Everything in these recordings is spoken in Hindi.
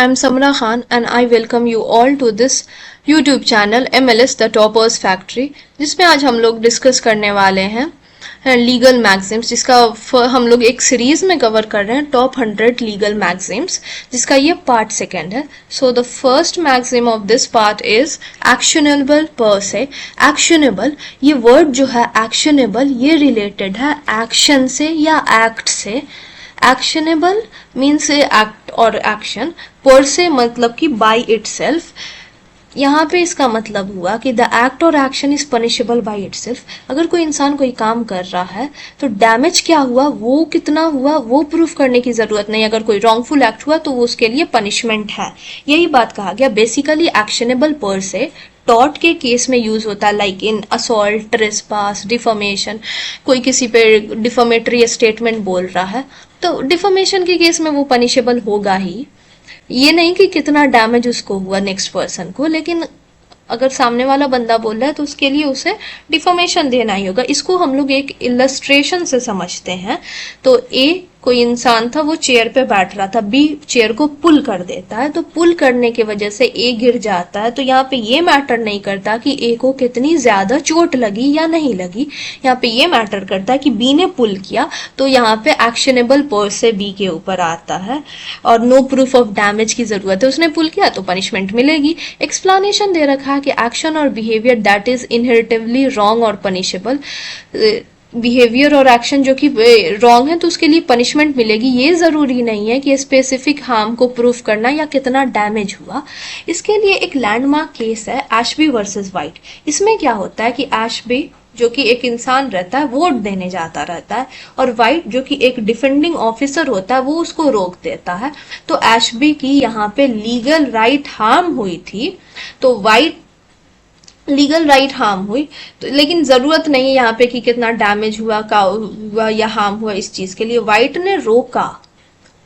I'm Samra Khan and I welcome you all to this YouTube channel MLS The Toppers Factory, जिसमें आज हम लोग डिस्कस करने वाले हैं लीगल मैगजिम्स, जिसका हम लोग एक सीरीज में कवर कर रहे हैं टॉप 100 लीगल मैगजिम्स, जिसका ये पार्ट सेकेंड है. So the first maxim of this part is actionable per se. Actionable, ये वर्ड जो है एक्शनेबल, ये रिलेटेड है एक्शन से या एक्ट से. एक्शनेबल मीन्स एक्ट और एक्शन, पर से मतलब कि बाय इटसेल्फ. यहाँ पे इसका मतलब हुआ कि द एक्ट और action is punishable by itself. अगर कोई इंसान कोई काम कर रहा है तो डैमेज क्या हुआ, वो कितना हुआ, वो प्रूफ करने की जरूरत नहीं. अगर कोई रॉन्गफुल एक्ट हुआ तो वो उसके लिए पनिशमेंट है. यही बात कहा गया. बेसिकली एक्शनेबल पर से टॉर्ट के केस में यूज होता है, like in assault, trespass, deformation. कोई किसी पे डिफॉर्मेटरी स्टेटमेंट बोल रहा है तो डिफॉर्मेशन के केस में वो पनिशेबल होगा ही. ये नहीं कि कितना डैमेज उसको हुआ नेक्स्ट पर्सन को, लेकिन अगर सामने वाला बंदा बोल रहा है तो उसके लिए उसे डिफॉर्मेशन देना ही होगा. इसको हम लोग एक इलस्ट्रेशन से समझते हैं. तो ए कोई इंसान था, वो चेयर पे बैठ रहा था, बी चेयर को पुल कर देता है, तो पुल करने की वजह से ए गिर जाता है. तो यहाँ पे ये मैटर नहीं करता कि ए को कितनी ज्यादा चोट लगी या नहीं लगी. यहाँ पे ये मैटर करता है कि बी ने पुल किया, तो यहाँ पे एक्शनेबल पर से बी के ऊपर आता है और नो प्रूफ ऑफ डैमेज की जरूरत है. उसने पुल किया तो पनिशमेंट मिलेगी. एक्सप्लेनेशन दे रखा है कि एक्शन और बिहेवियर दैट इज इनहेरिटिवली रॉन्ग और पनिशेबल. बिहेवियर और एक्शन जो कि रॉन्ग है तो उसके लिए पनिशमेंट मिलेगी. ये जरूरी नहीं है कि स्पेसिफिक हार्म को प्रूफ करना या कितना डैमेज हुआ. इसके लिए एक लैंडमार्क केस है एशबी वर्सेस वाइट. इसमें क्या होता है कि एशबी जो कि एक इंसान रहता है, वोट देने जाता रहता है, और वाइट जो कि एक डिफेंडिंग ऑफिसर होता है, वो उसको रोक देता है. तो एशबी की यहाँ पे लीगल राइट हार्म हुई थी, तो वाइट लीगल राइट हार्म हुई. तो लेकिन जरूरत नहीं है यहाँ पे कि कितना डैमेज हुआ, का हुआ या हार्म हुआ. इस चीज के लिए वाइट ने रोका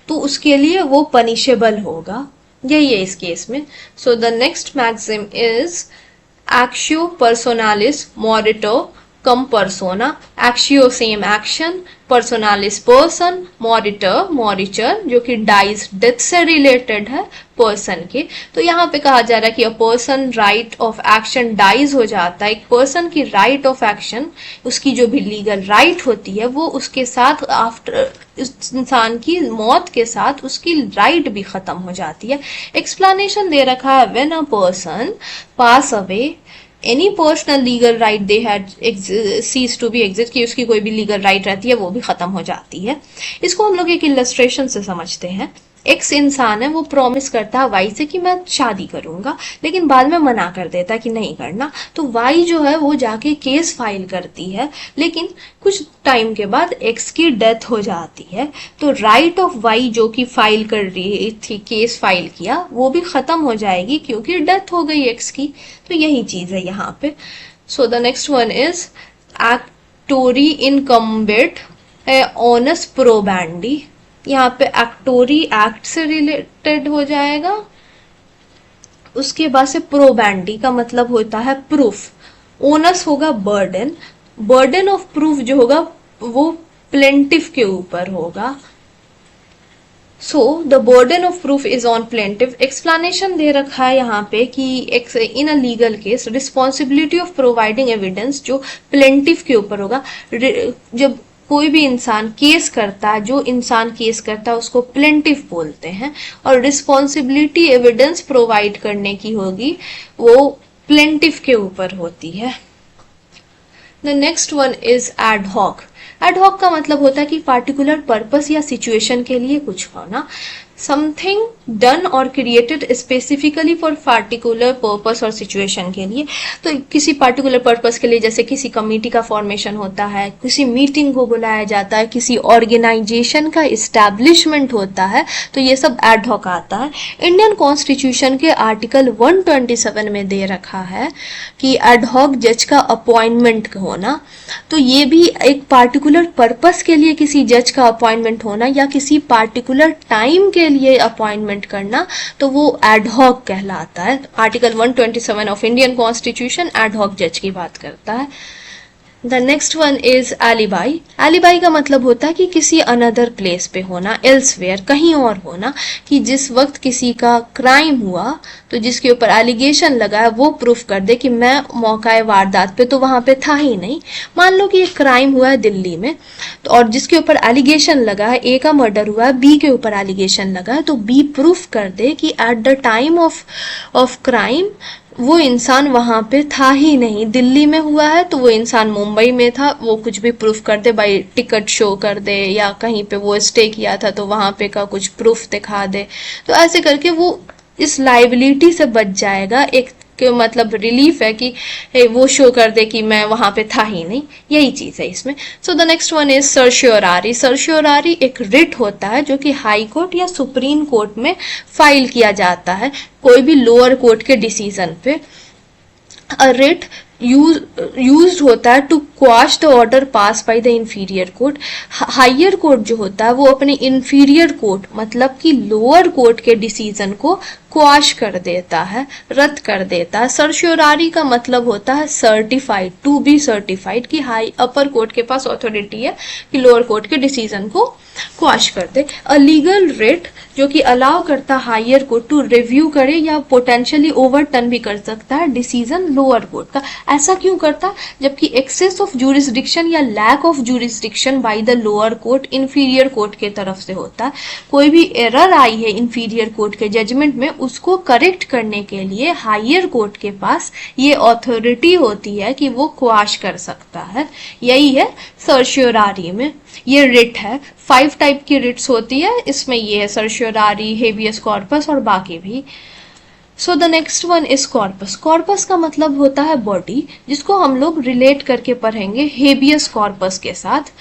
तो उसके लिए वो पनिशेबल होगा. यही है इस केस में. So the next maxim is actio personalis moritur cum persona. Actio same action, personalis person, moritur moritur जो कि डाइज डेथ से रिलेटेड है पर्सन के. तो यहाँ पे कहा जा रहा है कि a person right of action dies हो जाता है. एक पर्सन की राइट ऑफ एक्शन, उसकी जो भी लीगल राइट होती है, वो उसके साथ आफ्टर इस इंसान की मौत के साथ उसकी राइट भी खत्म हो जाती है. एक्सप्लेनेशन दे रखा है when a person pass away any personal legal right they had cease to be exist, कि उसकी कोई भी लीगल राइट रहती है वो भी खत्म हो जाती है. इसको हम लोग एक इलस्ट्रेशन से समझते हैं. एक्स इंसान है, वो प्रॉमिस करता है वाई से कि मैं शादी करूंगा, लेकिन बाद में मना कर देता है कि नहीं करना. तो वाई जो है वो जाके केस फाइल करती है, लेकिन कुछ टाइम के बाद एक्स की डेथ हो जाती है. तो राइट ऑफ वाई जो कि फाइल कर रही थी, केस फाइल किया, वो भी खत्म हो जाएगी क्योंकि डेथ हो गई एक्स की. तो यही चीज है यहाँ पे. So the next one is actori incumbit onus probandi. यहाँ पे एक्टोरी एक्ट से रिलेटेड हो जाएगा. उसके बाद से प्रोबैंडी का मतलब होता है प्रूफ. ओनस होगा बर्डन. बर्डन ऑफ प्रूफ जो होगा वो प्लेंटिफ के ऊपर होगा. So the burden of proof is on plaintiff. Explanation दे रखा है यहाँ पे कि in a legal case responsibility of providing evidence जो प्लेंटिफ के ऊपर होगा. जब कोई भी इंसान केस करता है, जो इंसान केस करता है उसको प्लेंटिफ बोलते हैं, और रिस्पॉन्सिबिलिटी एविडेंस प्रोवाइड करने की होगी वो प्लेंटिफ के ऊपर होती है. The next one is ad hoc. Ad hoc का मतलब होता है कि पार्टिकुलर पर्पस या सिचुएशन के लिए कुछ होना. समथिंग डन और created specifically for particular purpose और सिचुएशन के लिए. तो किसी पार्टिकुलर पर्पस के लिए, जैसे किसी कमेटी का फॉर्मेशन होता है, किसी मीटिंग को बुलाया जाता है, किसी ऑर्गेनाइजेशन का इस्टेब्लिशमेंट होता है, तो ये सब एडहॉक आता है. इंडियन कॉन्स्टिट्यूशन के आर्टिकल 127 में दे रखा है कि एडहॉक जज का अपॉइंटमेंट होना. तो ये भी एक पार्टिकुलर पर्पस के लिए किसी जज का अपॉइंटमेंट होना या किसी पार्टिकुलर टाइम के लिए अपॉइंटमेंट करना, तो वो एडहॉक कहलाता है. Article 127 of Indian constitution ad hoc जज की बात करता है. The next one is alibi. Alibi का मतलब होता है कि किसी अनदर प्लेस पे होना, एल्सवेयर, कहीं और होना, कि जिस वक्त किसी का क्राइम हुआ तो जिसके ऊपर एलिगेशन लगा है वो प्रूफ कर दे कि मैं मौका वारदात पे तो वहां पे था ही नहीं। मान लो कि एक क्राइम हुआ है दिल्ली में, तो और जिसके ऊपर एलिगेशन लगा है, ए का मर्डर हुआ है, बी के ऊपर एलिगेशन लगा है, तो बी प्रूफ कर दे कि at the time of crime वो इंसान वहां पे था ही नहीं, दिल्ली में हुआ है तो वो इंसान मुंबई में था, वो कुछ भी प्रूफ कर दे, बाई टिकट शो कर दे या कहीं पे वो स्टे किया था तो वहां पे का कुछ प्रूफ दिखा दे। तो ऐसे करके वो इस लाइबिलिटी से बच जाएगा। एक के मतलब रिलीफ है कि वो शो कर दे कि मैं वहां पे था ही नहीं, यही चीज है इसमें। So the next one is certiorari. Certiorari एक रिट होता है जो कि हाई कोर्ट या सुप्रीम कोर्ट में फाइल किया जाता है कोई भी लोअर कोर्ट के डिसीजन पे। A writ used होता है to quash the order pass by the inferior court. Higher court जो होता है वो अपने इंफीरियर कोर्ट मतलब कि लोअर कोर्ट के डिसीजन को क्वाश कर देता है, रद्द कर देता है। सर्शियोरारी का मतलब होता है सर्टिफाइड, टू बी सर्टिफाइड, कि हाई अपर कोर्ट के पास अथॉरिटी है कि लोअर कोर्ट के डिसीजन को क्वाश कर दे। अ लीगल रिट जो कि अलाउ करता हायर कोर्ट टू रिव्यू करे या पोटेंशियली ओवरटर्न भी कर सकता है डिसीजन लोअर कोर्ट का। ऐसा क्यों करता? जबकि एक्सेस ऑफ जुरिस्डिक्शन या lack of jurisdiction by the lower court inferior court के तरफ से होता है। कोई भी एरर आई है इंफीरियर कोर्ट के जजमेंट में, उसको करेक्ट करने के लिए हायर कोर्ट के पास ये अथॉरिटी होती है कि वो क्वाश कर सकता है। यही है सर्शियोरारी में, ये रिट है। 5 टाइप की रिट्स होती है, इसमें ये है सर्शियोरारी, हेबियस कॉर्पस और बाकी भी। सो the next one is corpus. Corpus का मतलब होता है बॉडी, जिसको हम लोग रिलेट करके पढ़ेंगे हेबियस कॉर्पस के साथ।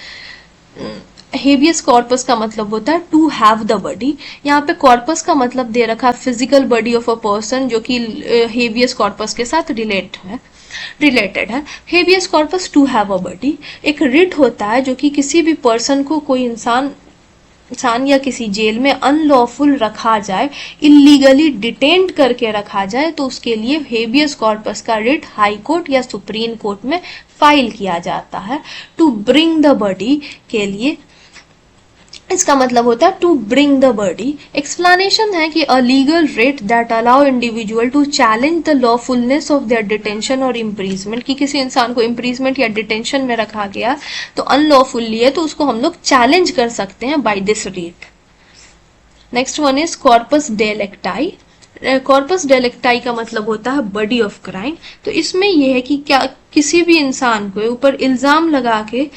हेबियस कॉर्पस का मतलब होता है टू हैव द बॉडी। यहाँ पे कॉर्पस का मतलब दे रखा है physical body of a person, जो कि हेबियस कॉर्पस के साथ रिलेटेड है। Habeas corpus to have a body एक रिट होता है जो कि किसी भी पर्सन को, कोई इंसान या किसी जेल में अनलॉफुल रखा जाए, इलीगली डिटेन्ड करके रखा जाए, तो उसके लिए हेबियस कॉर्पस का रिट हाई कोर्ट या सुप्रीम कोर्ट में फाइल किया जाता है। टू ब्रिंग द बॉडी के लिए इसका मतलब होता है to bring the body. Explanation है कि a legal writ that allow individual to challenge the lawfulness of their detention और इम्प्रीजमेंट, कि किसी इंसान को इम्प्रीजमेंट या डिटेंशन में रखा गया तो अनलॉफुली है, तो उसको हम लोग चैलेंज कर सकते हैं by this writ. Next one is corpus delicti. Corpus delicti का मतलब होता है बॉडी ऑफ क्राइम। तो इसमें यह है कि क्या किसी भी इंसान को ऊपर इल्जाम लगा के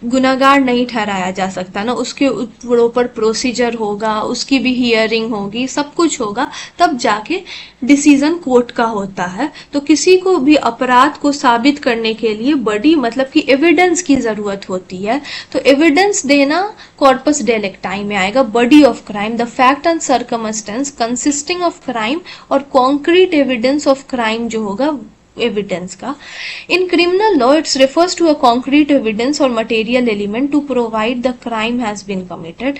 गुनाहगार नहीं ठहराया जा सकता ना, उसके ऊपर प्रोसीजर होगा, उसकी भी हियरिंग होगी, सब कुछ होगा, तब जाके डिसीजन कोर्ट का होता है। तो किसी को भी अपराध को साबित करने के लिए बॉडी मतलब कि एविडेंस की जरूरत होती है। तो एविडेंस देना कॉर्पस डेलेक्टाई में आएगा। Body of crime the fact and circumstance consisting of crime, और कॉन्क्रीट एविडेंस ऑफ क्राइम जो होगा एविडेंस का। In criminal law it's refers to a concrete evidence और material element to provide the crime has been committed.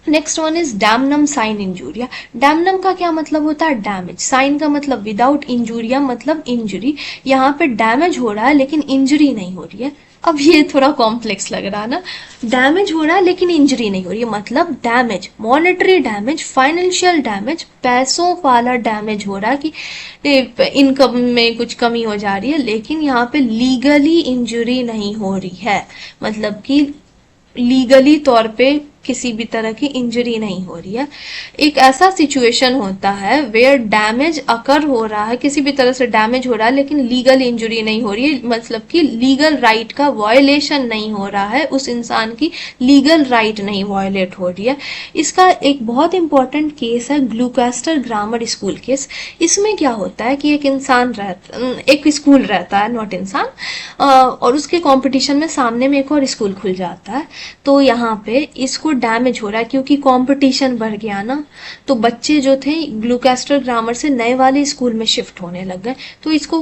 Next one is damnum sine injuria. Damnum का क्या मतलब होता है? डैमेज। साइन का मतलब विदाउट, इंजूरिया मतलब इंजरी। यहाँ पे डैमेज हो रहा है लेकिन इंजरी नहीं हो रही है। अब ये थोड़ा कॉम्प्लेक्स लग रहा है ना, डैमेज हो रहा है लेकिन इंजरी नहीं हो रही है, मतलब damage, monetary damage, financial damage, पैसों वाला डैमेज हो रहा है कि इनकम में कुछ कमी हो जा रही है, लेकिन यहाँ पे लीगली इंजरी नहीं हो रही है, मतलब कि लीगली तौर पे किसी भी तरह की इंजरी नहीं हो रही है। एक ऐसा सिचुएशन होता है वेयर डैमेज अकर हो रहा है, किसी भी तरह से डैमेज हो रहा है लेकिन लीगल इंजरी नहीं हो रही है, मतलब कि लीगल राइट का वायलेशन नहीं हो रहा है, उस इंसान की लीगल राइट नहीं वायलेट हो रही है। इसका एक बहुत इंपॉर्टेंट केस है ग्लूकास्टर ग्रामर स्कूल केस। इसमें क्या होता है कि एक स्कूल रहता है, नॉट इंसान, और उसके कंपटीशन में सामने में एक और स्कूल खुल जाता है। तो यहाँ पे इसको डैमेज हो रहा है क्योंकि कंपटीशन बढ़ गया ना, तो बच्चे जो थे ग्लूकास्टर ग्रामर से नए वाले स्कूल में शिफ्ट होने लग गए, तो इसको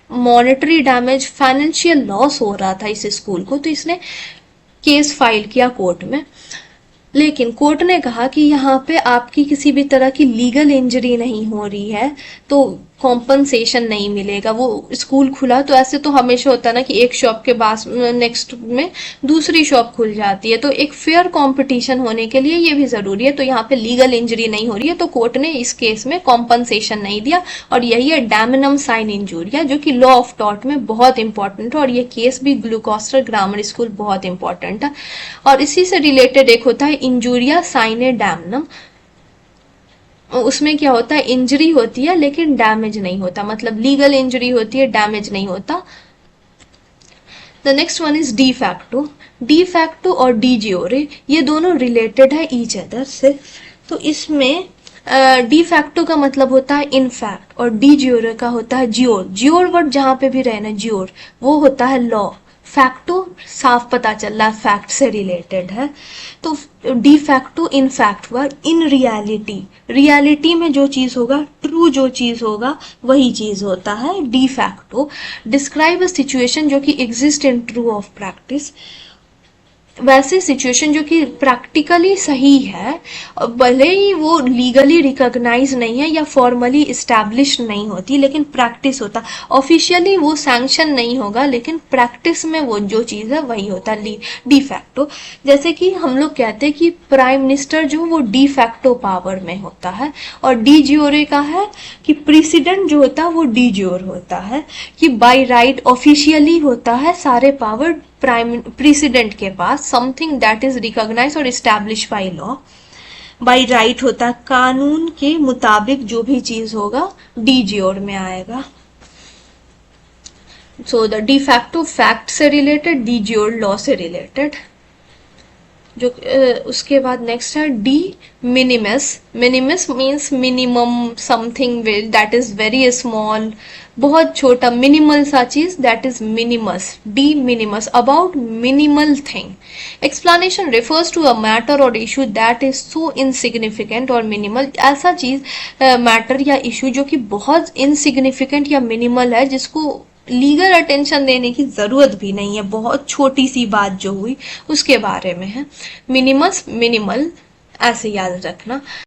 मॉनेटरी डैमेज, फाइनेंशियल लॉस हो रहा था इस स्कूल को, तो इसने केस फाइल किया कोर्ट में। लेकिन कोर्ट ने कहा कि यहाँ पे आपकी किसी भी तरह की लीगल इंजरी नहीं हो रही है, तो कॉम्पनसेशन नहीं मिलेगा। वो स्कूल खुला तो ऐसे तो हमेशा होता है ना कि एक शॉप के पास नेक्स्ट में दूसरी शॉप खुल जाती है, तो एक फेयर कंपटीशन होने के लिए ये भी जरूरी है। तो यहाँ पे लीगल इंजरी नहीं हो रही है, तो कोर्ट ने इस केस में कॉम्पनसेशन नहीं दिया। और यही है डैमनम साइन इंजूरिया, जो कि लॉ ऑफ टॉर्ट में बहुत इंपॉर्टेंट है, और ये केस भी ग्लूकोस्टर ग्रामर स्कूल बहुत इंपॉर्टेंट है। और इसी से रिलेटेड एक होता है इंजूरिया साइने डैमनम। उसमें क्या होता है, इंजरी होती है लेकिन डैमेज नहीं होता, मतलब लीगल इंजरी होती है, डैमेज नहीं होता। The next one is de facto. De facto और डी जियोरे ये दोनों रिलेटेड है ईच अदर से। तो इसमें डी फैक्टो का मतलब होता है इनफैक्ट, और डी जियोरे का होता है जियोर। जियोर वर्ड जहां पे भी रहना, जियोर वो होता है लॉ। फैक्टो साफ पता चल रहा है फैक्ट से रिलेटेड है। तो डी फैक्टो इन फैक्ट हुआ इन रियलिटी। रियलिटी में जो चीज होगा, ट्रू जो चीज होगा वही चीज होता है de facto. Describe a situation जो कि exist in true of practice. वैसे सिचुएशन जो कि प्रैक्टिकली सही है, भले ही वो लीगली रिकॉग्नाइज नहीं है या फॉर्मली इस्टेब्लिश नहीं होती, लेकिन प्रैक्टिस होता। ऑफिशियली वो सैंक्शन नहीं होगा, लेकिन प्रैक्टिस में वो जो चीज है वही होता है डी फैक्टो। जैसे कि हम लोग कहते हैं कि प्राइम मिनिस्टर जो वो डी फैक्टो पावर में होता है, और डी जियोरे का है कि प्रेसिडेंट जो होता है वो डी जियोर होता है, कि बाय राइट ऑफिशियली होता है सारे पावर प्राइम प्रेसिडेंट के पास, समथिंग दैट इज रिकॉग्नाइज और establish by law. By right होता है कानून के मुताबिक जो भी चीज होगा डी जियोर में आएगा। So the de facto fact से रिलेटेड, डी जियोर लॉ से रिलेटेड। जो उसके बाद नेक्स्ट है de minimis. Minimis means minimum something that is very small, बहुत छोटा, मिनिमल सा चीज, that is minimis. De minimis about minimal thing. Explanation refers to a matter और issue that is so insignificant और मिनिमल। ऐसा चीज मैटर या इशू जो कि बहुत इनसिग्निफिकेंट या मिनिमल है, जिसको लीगल अटेंशन देने की जरूरत भी नहीं है, बहुत छोटी सी बात जो हुई उसके बारे में है। मिनिमस मिनिमल ऐसे याद रखना।